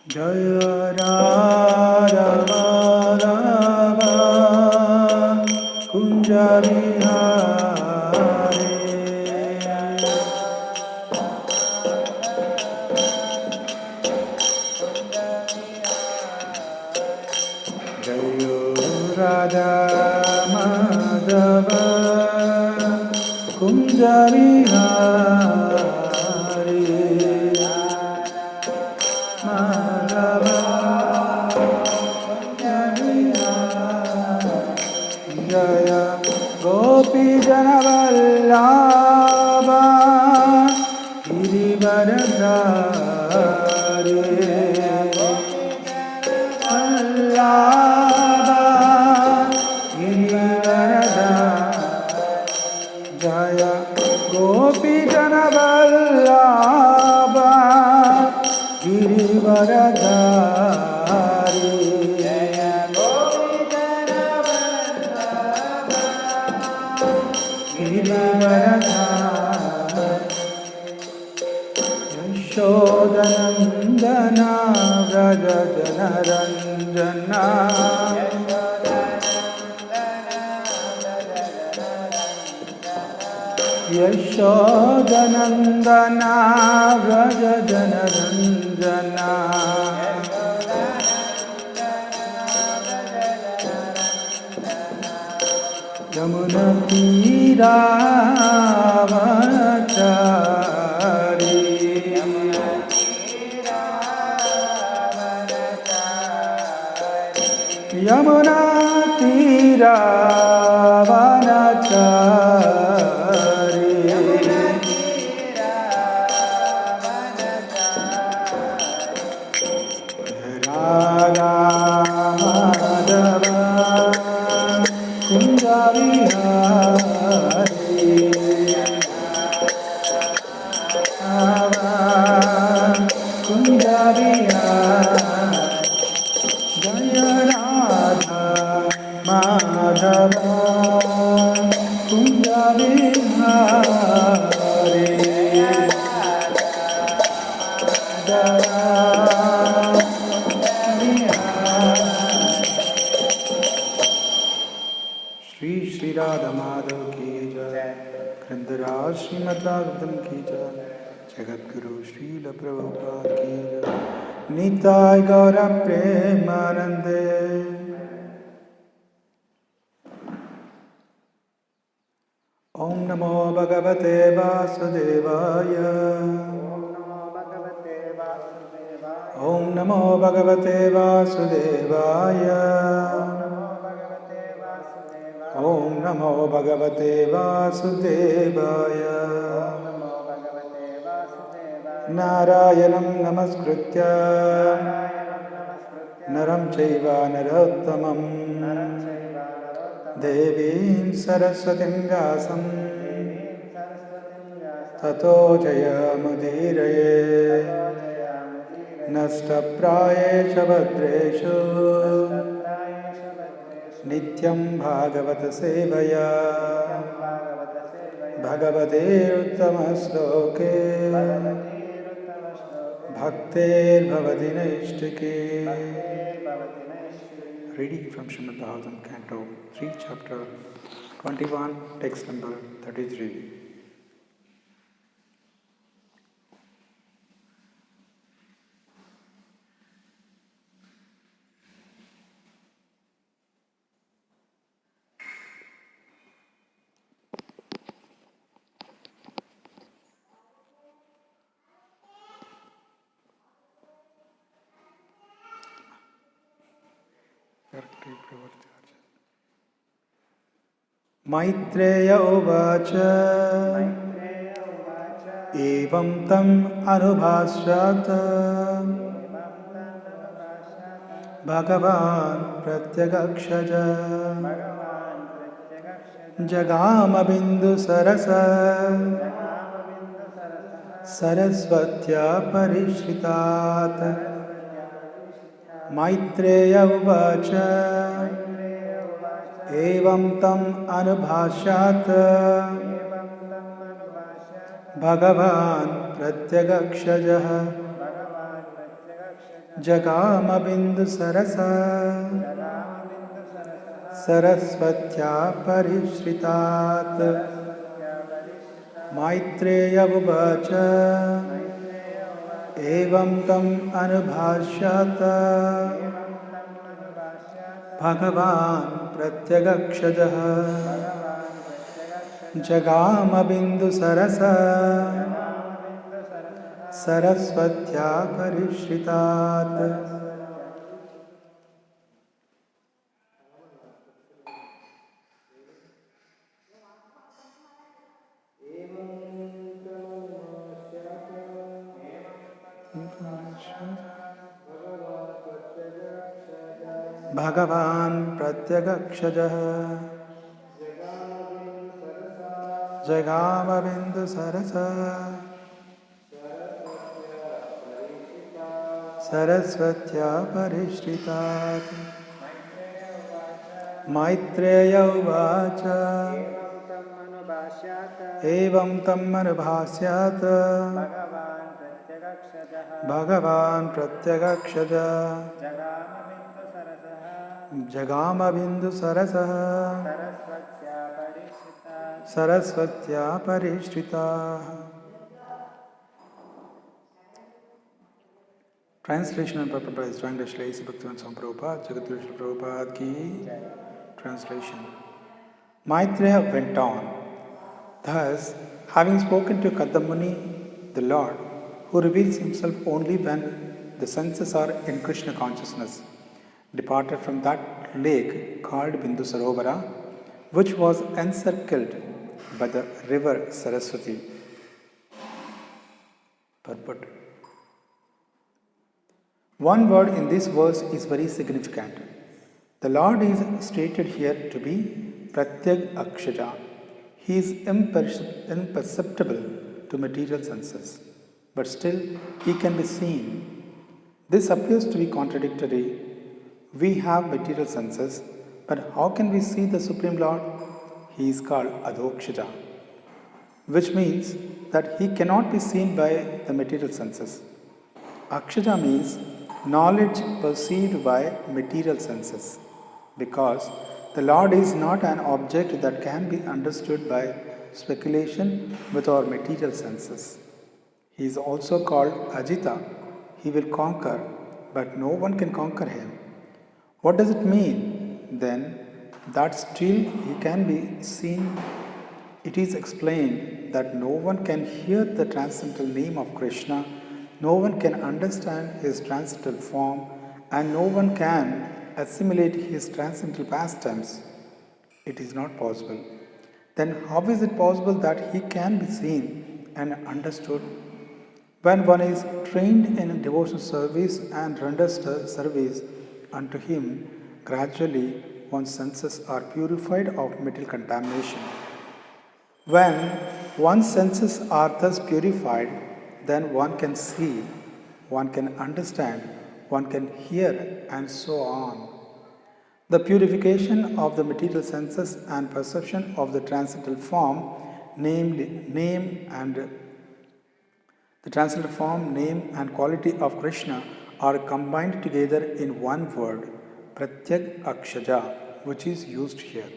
Jaya Radha Madhava Kunja Vihari Jaya Radha Madhava Kunja Vihari Madhava Jaya Gopi Janavallabha Girivaradhari Vallabha Girivaradhari Jaya Gopi Janavallabha Girivaradhari Yashodanandana Vraja Janaranjana Yashodanandana Vraja Janaranjana Yamuna Tiravachari Yamuna Tiravachari Radha Madhava Kunja Vihari Kunja Vihari Jaya Radha Madhava Kunja Vihari Shri Shri Radha Madhav ki jai Grandharaj Srimad Bhagavatam ki jai Jagat Guru Srila Prabhupada ki jai Nitai Gaura Premanande Om Namo Bhagavate Vasudevaya Om Namo Bhagavate Vasudevaya Om Namo Bhagavate Vasudevaya Narayanam Namaskritya Naram Chaiva Narottamam Devim Saraswatim Vyasam Tato Jayamudiraye Nashtaprayesha Bhadreshu Nityam Bhagavata Sevaya Bhagavate Uttamaśloke Bhaktir Bhavati Naishtike. Reading from Srimad Bhagavatam, Canto 3, Chapter 21, Text number 33. Maitreya Uvacha Evam Tam Anubhashyata Bhagavan Pratyagakshaja Jagama Bindu Sarasa Sarasvatya Parishritat Maitreya Uvacha Evam Tam Anubhashyat Bhagavan Pratyagakshaja Jagama bindu sarasa Sarasvatya parishritat Maitreya uvacha Evam tam anubhashyata Bhagavan pratyagakshajaha Jagama bindu sarasa Sarasvatya parishritat. Bhagavan pratyagakshajaha Jagama bindu sarasa Sarasvatya parishritat Maitreya uvacha Evam tam anubhasyata Bhagavan pratyagakshaja Jagama bindu sarasaha Sarasvatya parishrita. Translation and purport by His Divine Grace Srila Bhaktivedanta Swami Prabhupada, Jagadguru Srila Prabhupada ki. Translation. Maitreya went on. Thus, having spoken to Kadamuni, the Lord, who reveals himself only when the senses are in Krishna consciousness, departed from that lake called Bindu Sarovara, which was encircled by the river Saraswati. Purport. One word in this verse is very significant. The Lord is stated here to be Pratyag Akshaja. He is imperceptible to material senses, but still he can be seen. This appears to be contradictory. We have material senses, but how can we see the Supreme Lord? He is called Adhokshaja, which means that he cannot be seen by the material senses. Akshaja means knowledge perceived by material senses, because the Lord is not an object that can be understood by speculation with our material senses. He is also called Ajita. He will conquer, but no one can conquer him. What does it mean then that still he can be seen? It is explained that no one can hear the transcendental name of Krishna, no one can understand his transcendental form, and no one can assimilate his transcendental pastimes. It is not possible. Then how is it possible that he can be seen and understood? When one is trained in devotional service and renders service unto him, gradually one's senses are purified of material contamination. When one's senses are thus purified, then one can see, one can understand, one can hear, and so on. The purification of the material senses and perception of the transcendental form, name and quality of Krishna are combined together in one word, Pratyag Akshaja, which is used here.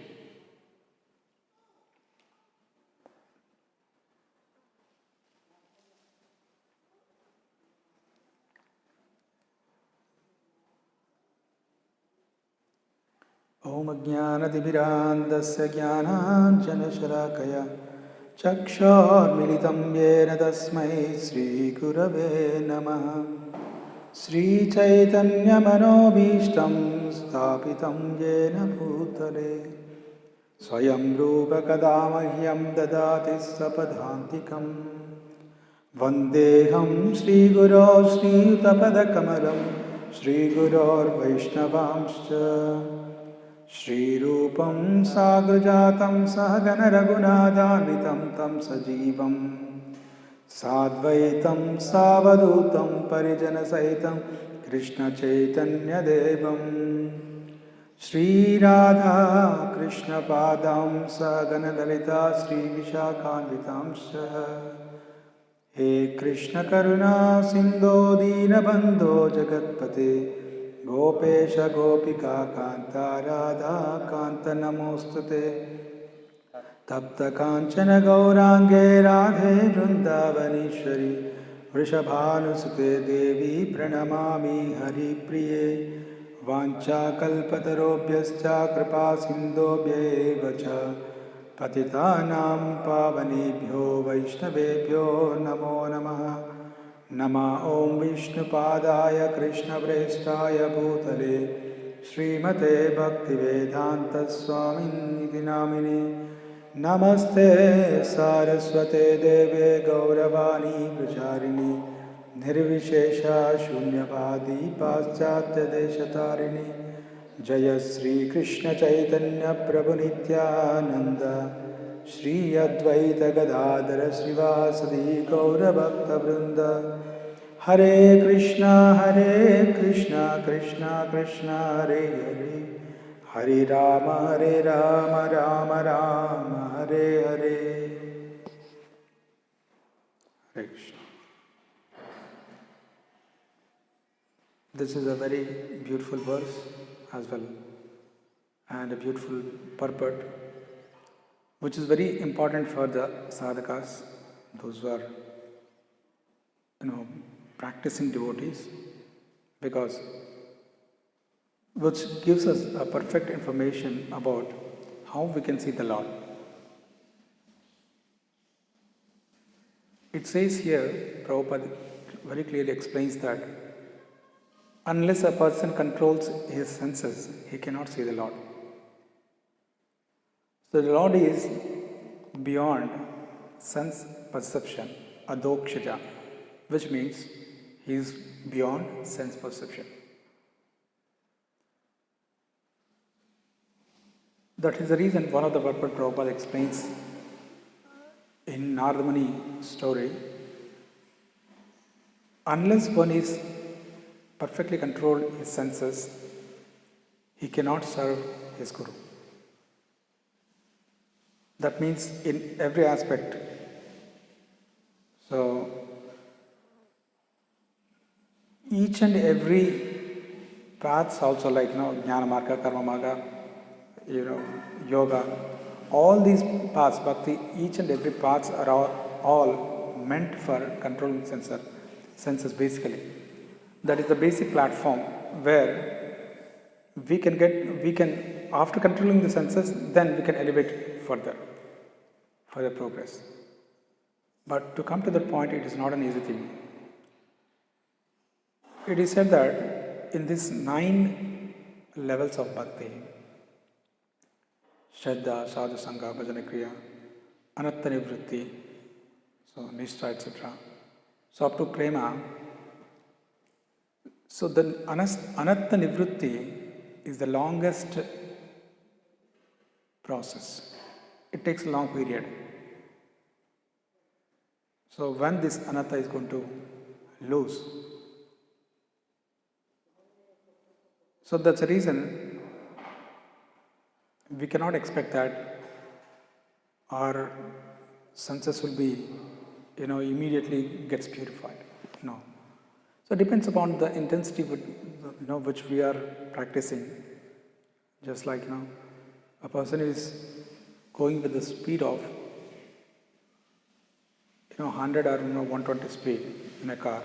Om Ajnanatimirandasya Jnananjanashalakaya Chakshor Militam Yena Tasmai Sri Gurave Namaha Sri Chaitanya Manobhishtam Sthapitam Yena Bhutale Swayam Rupa Kadamahyam Dadati Sapadhantikam Vandeham Sri Guru Sri Utapada Kamalam Sri Gurur Vaishnavamscha Shri Rupam Sagrajatam Sahagana Raghunathanvitam Tam Sajivam Sadvaitam Savadutam Parijana Saitam Krishna Chaitanya Devam Shri Radha Krishna Padam Sahagana Lalita Shri Vishakhanvitam हे कृष्ण करुणा सिंधो दीनबंधो जगत्पते गोपेश गोपिका कांता राधा कांत नमोस्तुते तप्त कांचन गौरांगे राधे वृंदावनेश्वरी वृषभानुसुते देवी प्रणमामि हरिप्रिये वाञ्छाकल्पतरुभ्यश्च कृपा सिन्धुभ्यैव च पतितानां पावनेभ्यो वैष्णवेभ्यो नमो नमः नमः ॐ विष्णुपादाय कृष्णप्रेष्ठाय भूतले श्रीमते भक्तिवेदान्तस्वामिनिति नामिने नमस्ते सारस्वते देवे गौरवाणी प्रचारिणे निर्विशेषा शून्यवादी पाश्चात्यदेशतारिणे जय श्री कृष्ण चैतन्य प्रभु नित्यानंद श्री अद्वैत गदाधर श्रीवासदि गौरभक्तवृंद हरे Krishna Krishna Krishna Hare Hare Hare Ram Ram Ram Hare Hare Hare Krishna. This is a very beautiful verse as well, and a beautiful purport, which is very important for the sadhakas, those who are, practicing devotees, because which gives us a perfect information about how we can see the Lord. It says here, Prabhupada very clearly explains that unless a person controls his senses, he cannot see the Lord. So the Lord is beyond sense perception, adokshaja, which means he is beyond sense perception. That is the reason one of the purport Prabhupada explains in Narada Muni story, unless one is perfectly controlled his senses, he cannot serve his Guru. That means in every aspect. So, each and every paths also like, Jnana Marga, Karma Marga, Yoga, all these paths, Bhakti, each and every paths are all meant for controlling senses basically. That is the basic platform where we can after controlling the senses, then we can elevate further progress. But to come to that point, it is not an easy thing. It is said that in these 9 levels of bhakti, Shraddha, Sadhu Sangha, Bhajana Kriya, Anatta Nivritti, so Nishtha, etc. So up to Prema. So the Anatta Nivritti is the longest process. It takes a long period. So when this Anatta is going to lose, so that's the reason we cannot expect that our senses will be, immediately gets purified. No. So it depends upon the intensity which we are practicing. Just like, a person is going with the speed of 100 or 120 speed in a car.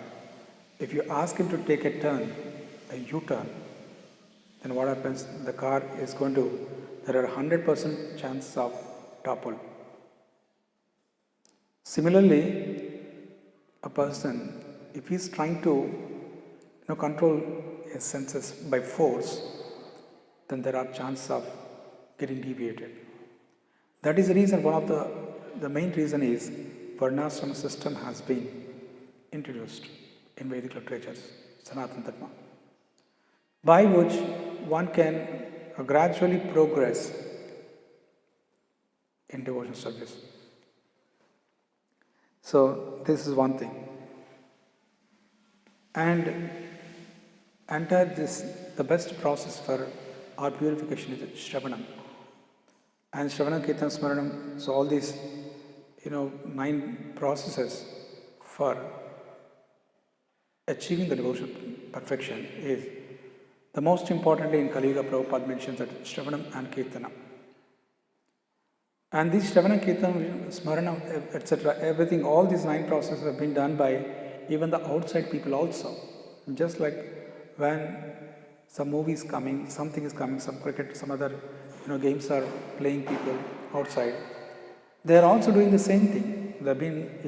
If you ask him to take a turn, a U-turn, then what happens? The car is going to, there are 100% chances of topple. Similarly, a person, if he is trying to control his senses by force, then there are chances of getting deviated. That is the reason, one of the main reason is Varnashrama system has been introduced in Vedic literatures, Sanatana Dharma, by which one can gradually progress in devotional service. So this is one thing. And the best process for our purification is Shravanam. And Shravanam, Kirtan, Smaranam, so all these 9 processes for achieving the devotional perfection is the most importantly in Kali Yuga. Prabhupada mentions that Shravanam and Kirtanam. And these Shravana, Kirtanam, Smarana, etc., everything, all these 9 processes have been done by even the outside people also. Just like when some movie is coming, something is coming, some cricket, some other games are playing people outside. They are also doing the same thing. They have been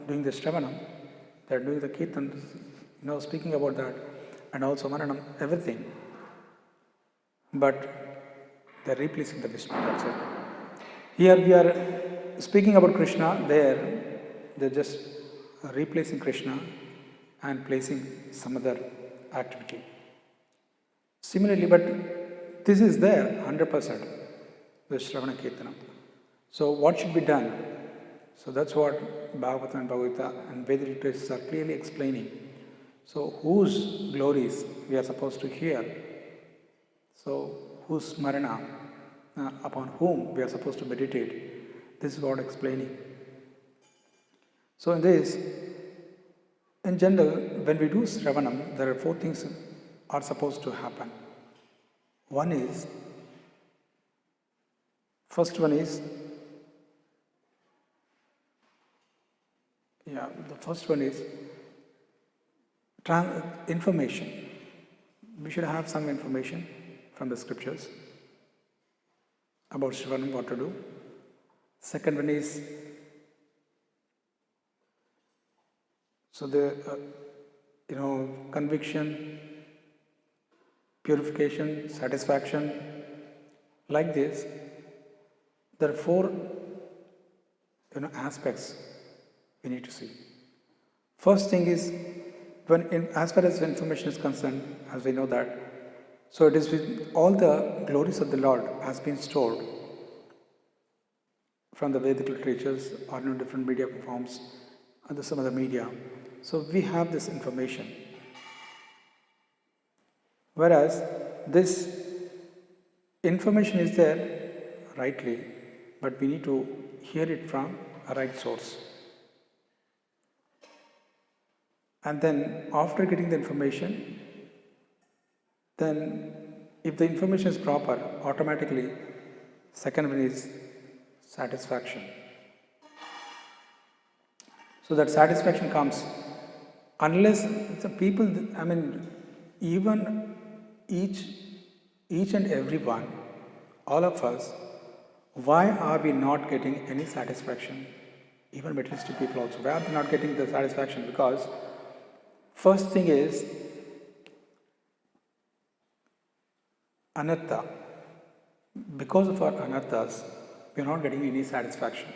doing the Shravanam, they are doing the Kirtan, speaking about that, and also Maranam, everything. But they are replacing the Vishnu, that's it. Here we are speaking about Krishna, they're just replacing Krishna and placing some other activity. Similarly, but this is there 100%, the Shravana Kirtana. So what should be done? So that's what Bhagavatam and Bhagavad Gita and Vedic literatures are clearly explaining. So whose glories we are supposed to hear? So whose smarana, upon whom we are supposed to meditate? This is what explaining. So in this, in general, when we do Shravanam, there are 4 things are supposed to happen. First one is information. We should have some information from the scriptures about Shravanam, what to do. Second one is conviction, purification, satisfaction. Like this, there are 4 aspects we need to see. First thing is, as far as information is concerned, as we know that, so it is with all the glories of the Lord has been stored from the Vedic literatures or different media forms and some other media. So we have this information. Whereas this information is there rightly, but we need to hear it from a right source. And then after getting the information, then if the information is proper, automatically second one is satisfaction. So that satisfaction comes unless the people, even each and every one, all of us, why are we not getting any satisfaction? Even materialistic people also, why are they not getting the satisfaction? Because first thing is Anantha. Because of our anarthas, we are not getting any satisfaction.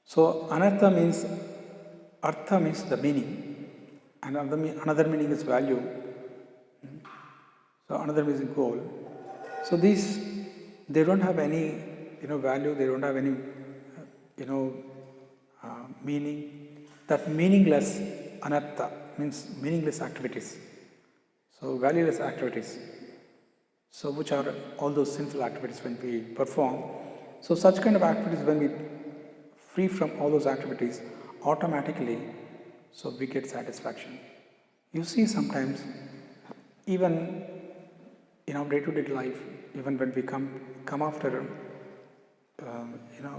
So anartha means, artha means the meaning, and another meaning is value. So another means goal. So these, they don't have any value, they don't have any meaning. That meaningless anartha means meaningless activities. So valueless activities. So which are all those sinful activities when we perform. So such kind of activities, when we free from all those activities, automatically, so we get satisfaction. You see sometimes, even in our day-to-day life, even when we come after,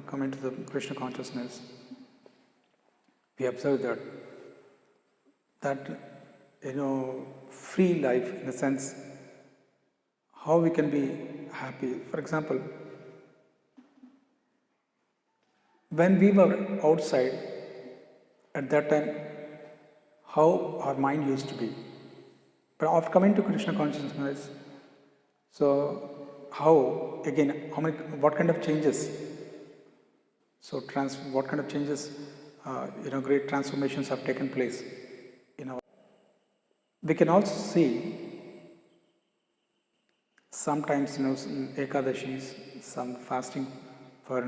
come into the Krishna consciousness, we observe that free life, in the sense, how we can be happy. For example, when we were outside, at that time, how our mind used to be. But after coming to Krishna consciousness, so what kind of changes? So what kind of changes, great transformations have taken place in our. We can also see sometimes, Ekadashis, some fasting for,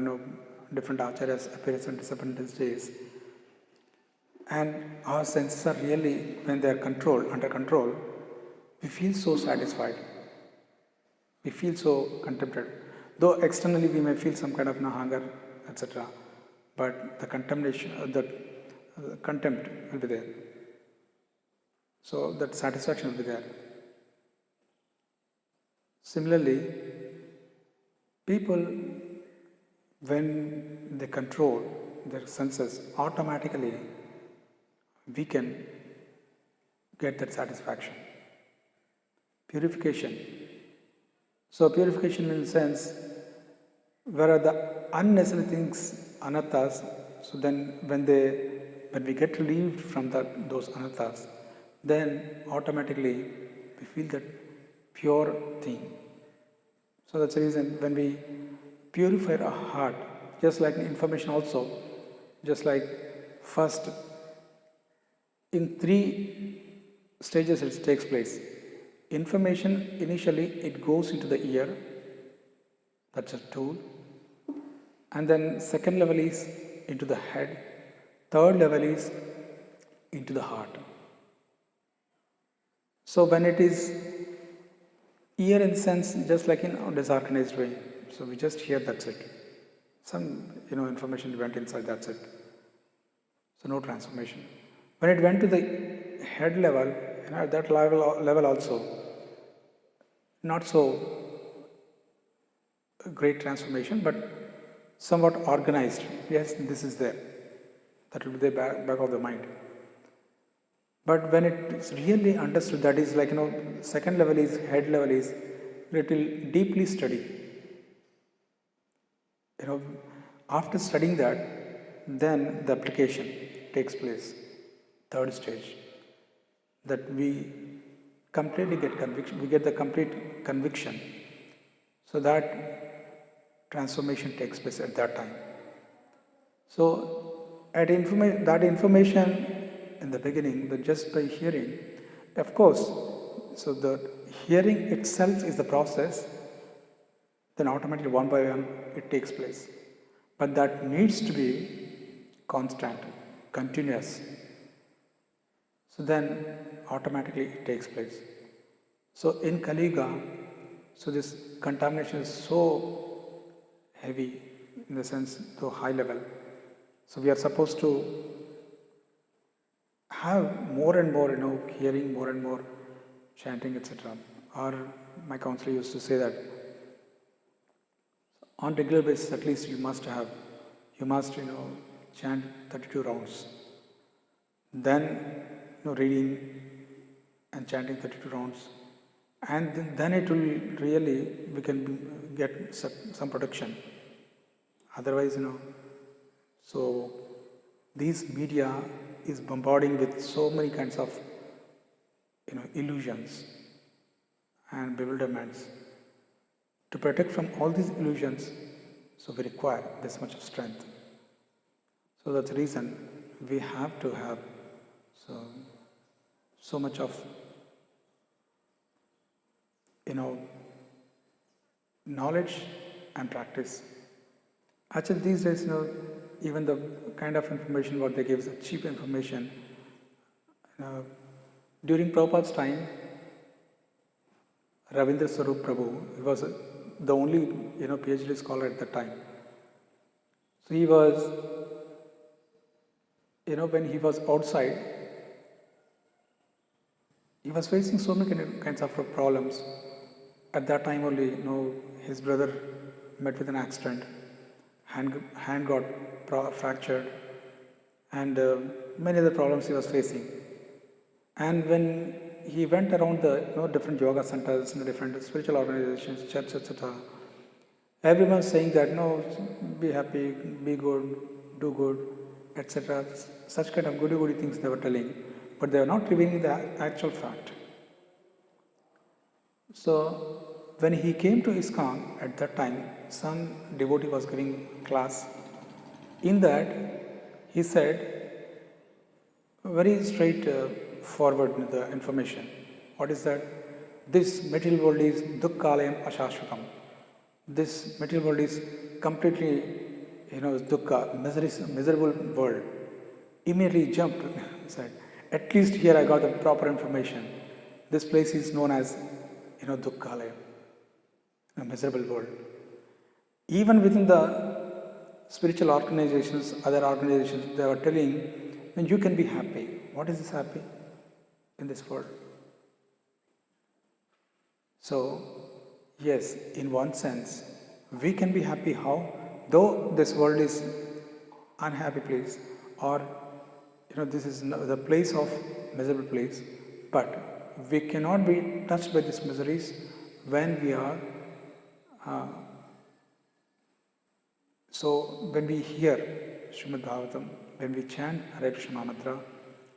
different acharyas, appearance and disappearance days. And our senses are really, when they are under control, we feel so satisfied. We feel so contented. Though externally we may feel some kind of hunger, etc. But the contamination, contempt will be there. So that satisfaction will be there. Similarly, people, when they control their senses, automatically we can get that satisfaction. Purification. So purification in the sense, where are the unnecessary things, anarthas, so then when we get relieved from those anarthas, then automatically we feel that pure thing. So that's the reason when we purify our heart, just like information also, just like first in 3 stages it takes place. Information, initially it goes into the ear, that's a tool. And then second level is into the head. Third level is into the heart. So when it is ear in sense, just like in a disorganized way. So we just hear, that's it. Some information went inside, that's it. So no transformation. When it went to the head level, at that level also, not so great transformation, but somewhat organized. Yes, this is there. That will be the back of the mind. But when it's really understood, that is like, second level is, head level is, little deeply study. After studying that, then the application takes place. Third stage. That we completely get conviction, we get the complete conviction. So that transformation takes place at that time. So that information in the beginning, but just by hearing, of course, so the hearing itself is the process, then automatically one by one it takes place. But that needs to be constant, continuous. So then automatically it takes place. So in Kali Yuga, so this contamination is so heavy, in the sense to high level. So we are supposed to have more and more, hearing more and more, chanting, etc. Or my counselor used to say that on regular basis, at least you must chant 32 rounds. Then, reading and chanting 32 rounds. And then it will really, we can get some protection. Otherwise, so these media is bombarding with so many kinds of, illusions and bewilderments. To protect from all these illusions, so we require this much of strength. So that's the reason we have to have so much of, knowledge and practice. Actually, these days, even the kind of information what they give is cheap information. During Prabhupada's time, Ravindra Swarup Prabhu, he was the only PhD scholar at that time. So he was, when he was outside, he was facing so many kinds of problems. At that time only, his brother met with an accident, hand got fractured, and many other problems he was facing. And when he went around the different yoga centers, different spiritual organizations, church, etc., everyone was saying that be happy, be good, do good, etc. Such kind of goody things they were telling, but they were not revealing the actual fact. So when he came to ISKCON at that time, some devotee was giving class. In that, he said very straight forward the information. What is that? This material world is dukkhalayam ashashvatam. This material world is completely, dukkha, miserable world. Immediately jumped, said, at least here I got the proper information. This place is known as, dukkhalayam, a miserable world. Even within the spiritual organizations, other organizations, they were telling when you can be happy. What is this happy in this world? So, yes, in one sense, we can be happy how? Though this world is unhappy place, or this is the place of miserable place, but we cannot be touched by these miseries when we are so when we hear Srimad Bhagavatam, when we chant Hare Krishna mantra,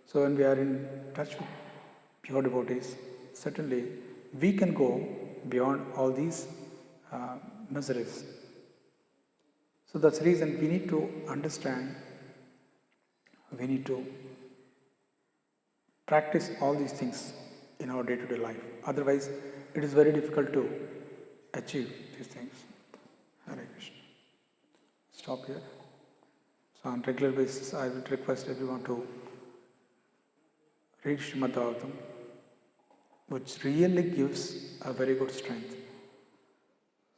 so when we are in touch with pure devotees, certainly we can go beyond all these miseries. So that's the reason we need to understand, we need to practice all these things in our day-to-day life. Otherwise, it is very difficult to achieve these things. Hare Krishna. Stop here. So on regular basis, I would request everyone to read Srimad Bhagavatam, which really gives a very good strength.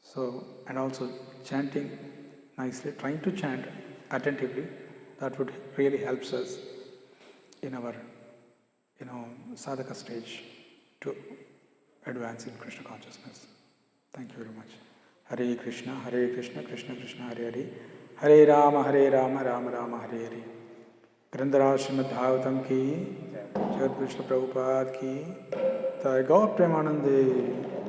So, and also chanting nicely, trying to chant attentively, that would really helps us in our, sadhaka stage to advance in Krishna consciousness. Thank you very much. Hare Krishna, Krishna Krishna, Hare Hare, Hare Rama, Rama Rama, Hare Hare. Grandharaj Srimad Bhagavatam ki, Jagat Krishna Prabhupada ki, Jai Gaur Premanande.